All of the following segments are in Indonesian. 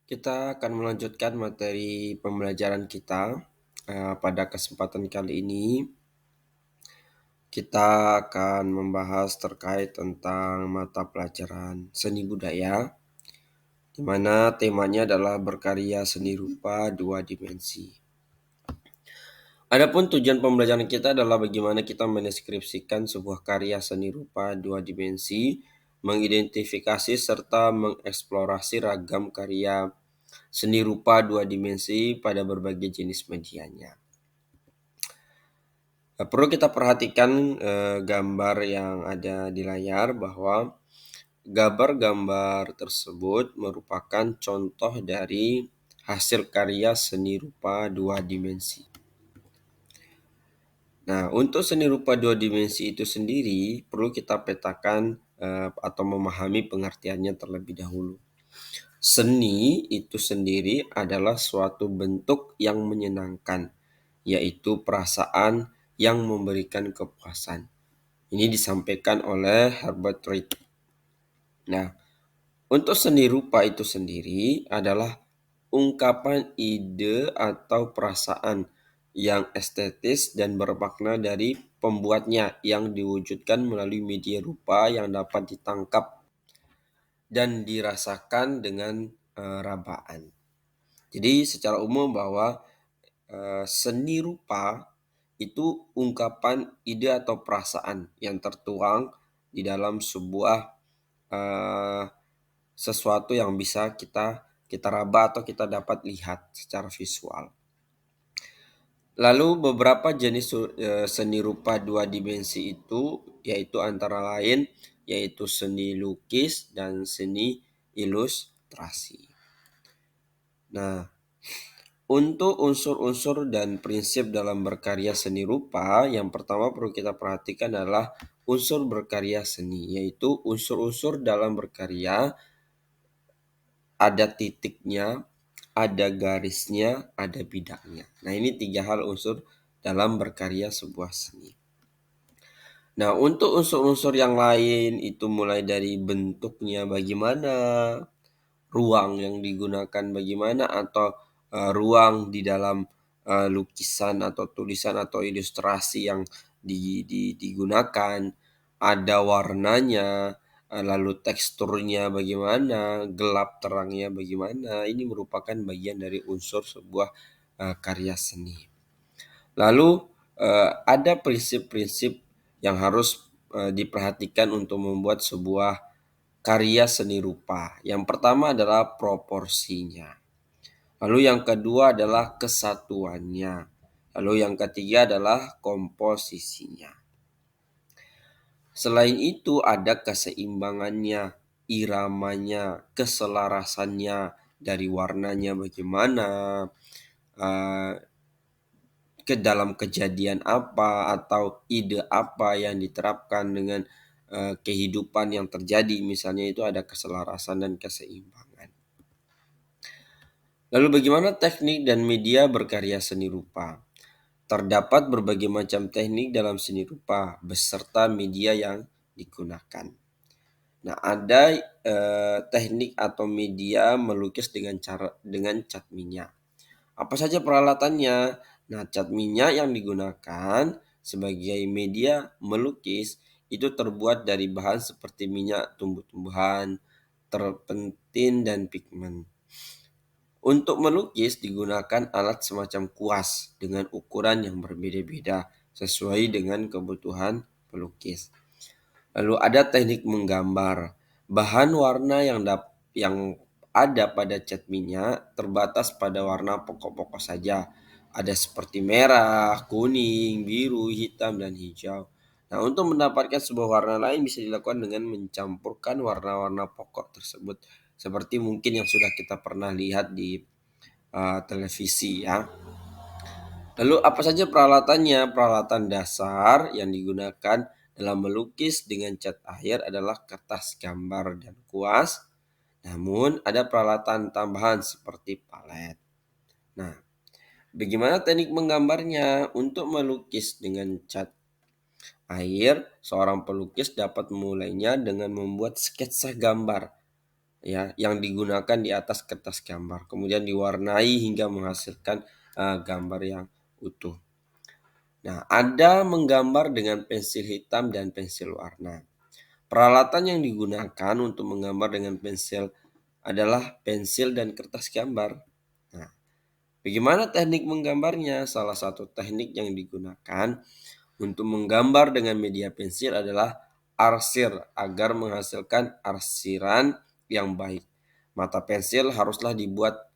Kita akan melanjutkan materi pembelajaran kita. Pada kesempatan kali ini, kita akan membahas terkait tentang mata pelajaran seni budaya, di mana temanya adalah berkarya seni rupa dua dimensi. Adapun tujuan pembelajaran kita adalah bagaimana kita mendeskripsikan sebuah karya seni rupa dua dimensi, mengidentifikasi serta mengeksplorasi ragam karya seni rupa dua dimensi pada berbagai jenis medianya. Perlu kita perhatikan gambar yang ada di layar bahwa gambar-gambar tersebut merupakan contoh dari hasil karya seni rupa dua dimensi. Nah, untuk seni rupa dua dimensi itu sendiri perlu kita petakan atau memahami pengertiannya terlebih dahulu. Seni itu sendiri adalah suatu bentuk yang menyenangkan, yaitu perasaan yang memberikan kepuasan. Ini disampaikan oleh Herbert Reed. Nah, untuk seni rupa itu sendiri adalah ungkapan ide atau perasaan yang estetis dan bermakna dari pembuatnya yang diwujudkan melalui media rupa yang dapat ditangkap dan dirasakan dengan rabaan. Jadi secara umum bahwa seni rupa itu ungkapan ide atau perasaan yang tertuang di dalam sebuah uh, sesuatu yang bisa kita raba atau kita dapat lihat secara visual. Lalu beberapa jenis seni rupa dua dimensi itu yaitu antara lain yaitu seni lukis dan seni ilustrasi. Nah, untuk unsur-unsur dan prinsip dalam berkarya seni rupa, yang pertama perlu kita perhatikan adalah unsur berkarya seni, yaitu unsur-unsur dalam berkarya ada titiknya, ada garisnya, ada bidangnya. Nah, ini 3 hal unsur dalam berkarya sebuah seni. Nah, untuk unsur-unsur yang lain itu mulai dari bentuknya bagaimana, ruang yang digunakan bagaimana, atau ruang di dalam lukisan atau tulisan atau ilustrasi yang digunakan, ada warnanya, lalu teksturnya bagaimana, gelap terangnya bagaimana. Ini merupakan bagian dari unsur sebuah karya seni. Lalu ada prinsip-prinsip yang harus diperhatikan untuk membuat sebuah karya seni rupa. Yang pertama adalah proporsinya. Lalu yang kedua adalah kesatuannya. Lalu yang ketiga adalah komposisinya. Selain itu ada keseimbangannya, iramanya, keselarasannya, dari warnanya bagaimana, eh, ke dalam kejadian apa atau ide apa yang diterapkan dengan kehidupan yang terjadi, misalnya itu ada keselarasan dan keseimbangan. Lalu bagaimana teknik dan media berkarya seni rupa? Terdapat berbagai macam teknik dalam seni rupa beserta media yang digunakan. Nah, ada teknik atau media melukis dengan cat minyak. Apa saja peralatannya? Nah, cat minyak yang digunakan sebagai media melukis itu terbuat dari bahan seperti minyak tumbuh-tumbuhan, terpentin, dan pigmen. Untuk melukis digunakan alat semacam kuas dengan ukuran yang berbeda-beda sesuai dengan kebutuhan pelukis. Lalu ada teknik menggambar. Bahan warna yang ada pada cat minyak terbatas pada warna pokok-pokok saja. Ada seperti merah, kuning, biru, hitam, dan hijau. Nah, untuk mendapatkan sebuah warna lain bisa dilakukan dengan mencampurkan warna-warna pokok tersebut. Seperti mungkin yang sudah kita pernah lihat di televisi ya. Lalu apa saja peralatannya? Peralatan dasar yang digunakan dalam melukis dengan cat air adalah kertas gambar dan kuas. Namun ada peralatan tambahan seperti palet. Nah, bagaimana teknik menggambarnya? Untuk melukis dengan cat air, seorang pelukis dapat memulainya dengan membuat sketsa gambar ya yang digunakan di atas kertas gambar, kemudian diwarnai hingga menghasilkan gambar yang utuh. Nah, ada menggambar dengan pensil hitam dan pensil warna. Peralatan yang digunakan untuk menggambar dengan pensil adalah pensil dan kertas gambar. Nah, bagaimana teknik menggambarnya? Salah satu teknik yang digunakan untuk menggambar dengan media pensil adalah arsir agar menghasilkan arsiran yang baik. Mata pensil haruslah dibuat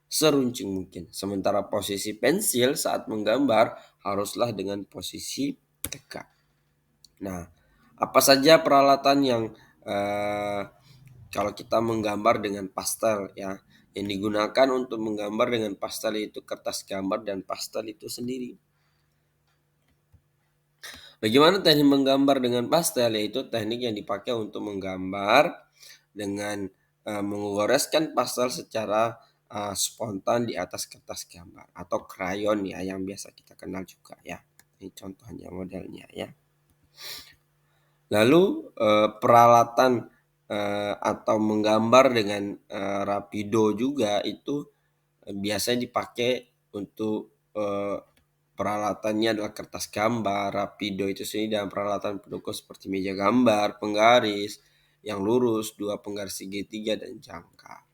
seruncing mungkin. Sementara posisi pensil saat menggambar haruslah dengan posisi tegak. Nah, apa saja peralatan yang eh, kalau kita menggambar dengan pastel ya, yang digunakan untuk menggambar dengan pastel itu kertas gambar dan pastel itu sendiri. Bagaimana teknik menggambar dengan pastel? Yaitu teknik yang dipakai untuk menggambar dengan mengoreskan pastel secara spontan di atas kertas gambar atau krayon ya yang biasa kita kenal juga ya. Ini contohnya modelnya ya. Lalu peralatan atau menggambar dengan rapido juga itu biasanya dipakai untuk peralatannya adalah kertas gambar, rapido itu sendiri dan peralatan pendukung seperti meja gambar, penggaris yang lurus, dua penggaris segitiga dan jangka.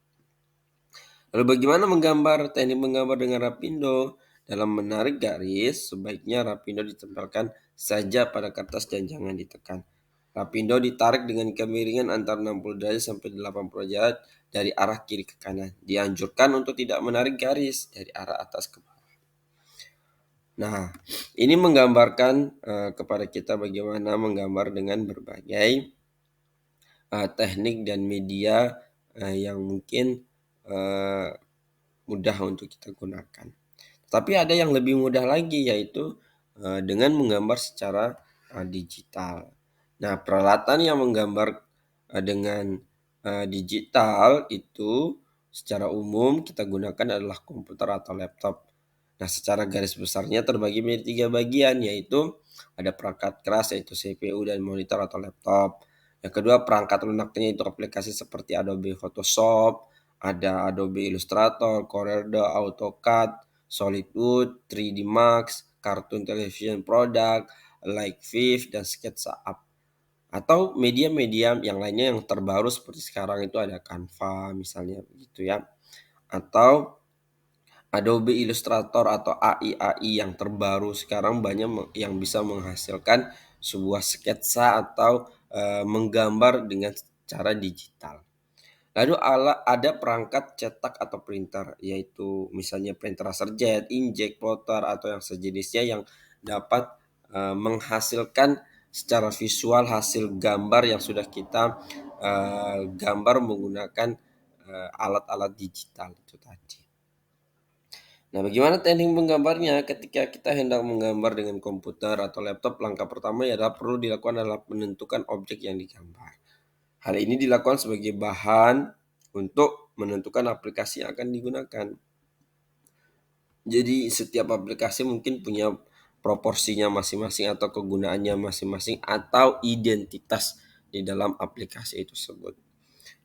Lalu bagaimana menggambar? Teknik menggambar dengan rapindo. Dalam menarik garis, sebaiknya rapindo ditempelkan saja pada kertas dan jangan ditekan. Rapindo ditarik dengan kemiringan antara 60 derajat sampai 80 derajat dari arah kiri ke kanan. Dianjurkan untuk tidak menarik garis dari arah atas ke bawah. Nah, ini menggambarkan kepada kita bagaimana menggambar dengan berbagai teknik dan media yang mungkin uh, mudah untuk kita gunakan. Tapi ada yang lebih mudah lagi yaitu dengan menggambar secara digital. Nah, peralatan yang menggambar dengan digital itu secara umum kita gunakan adalah komputer atau laptop. Nah, secara garis besarnya terbagi menjadi 3 bagian yaitu ada perangkat keras yaitu CPU dan monitor atau laptop. Yang kedua perangkat lunaknya itu aplikasi seperti Adobe Photoshop, ada Adobe Illustrator, Corel, AutoCAD, SolidWorks, 3D Max, Cartoon Television Product, like Viv dan SketchUp. Atau media-media yang lainnya yang terbaru seperti sekarang itu ada Canva misalnya begitu ya. Atau Adobe Illustrator atau AI yang terbaru sekarang banyak yang bisa menghasilkan sebuah sketsa atau menggambar dengan cara digital. Lalu ada perangkat cetak atau printer, yaitu misalnya printer laserjet, inkjet, plotter atau yang sejenisnya yang dapat menghasilkan secara visual hasil gambar yang sudah kita gambar menggunakan alat-alat digital itu tadi. Nah, bagaimana teknik menggambarnya? Ketika kita hendak menggambar dengan komputer atau laptop, langkah pertama adalah perlu dilakukan adalah menentukan objek yang digambar. Hal ini dilakukan sebagai bahan untuk menentukan aplikasi yang akan digunakan. Jadi setiap aplikasi mungkin punya proporsinya masing-masing atau kegunaannya masing-masing atau identitas di dalam aplikasi itu tersebut.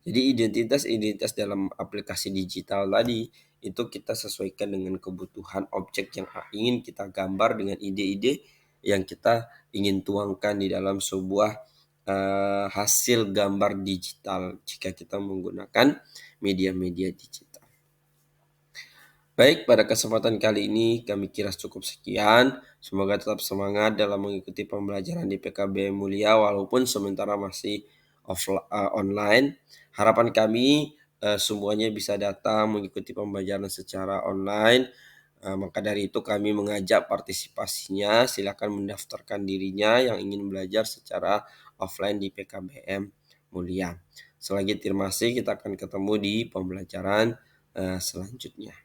Jadi identitas dalam aplikasi digital tadi itu kita sesuaikan dengan kebutuhan objek yang ingin kita gambar dengan ide-ide yang kita ingin tuangkan di dalam sebuah hasil gambar digital jika kita menggunakan media-media digital. Baik, pada kesempatan kali ini kami kira cukup sekian. Semoga tetap semangat dalam mengikuti pembelajaran di PKBM Mulia walaupun sementara masih online. Harapan kami semuanya bisa datang mengikuti pembelajaran secara online. Maka dari itu kami mengajak partisipasinya. Silakan mendaftarkan dirinya yang ingin belajar secara offline di PKBM Mulia. Selagi terima kasih, kita akan ketemu di pembelajaran selanjutnya.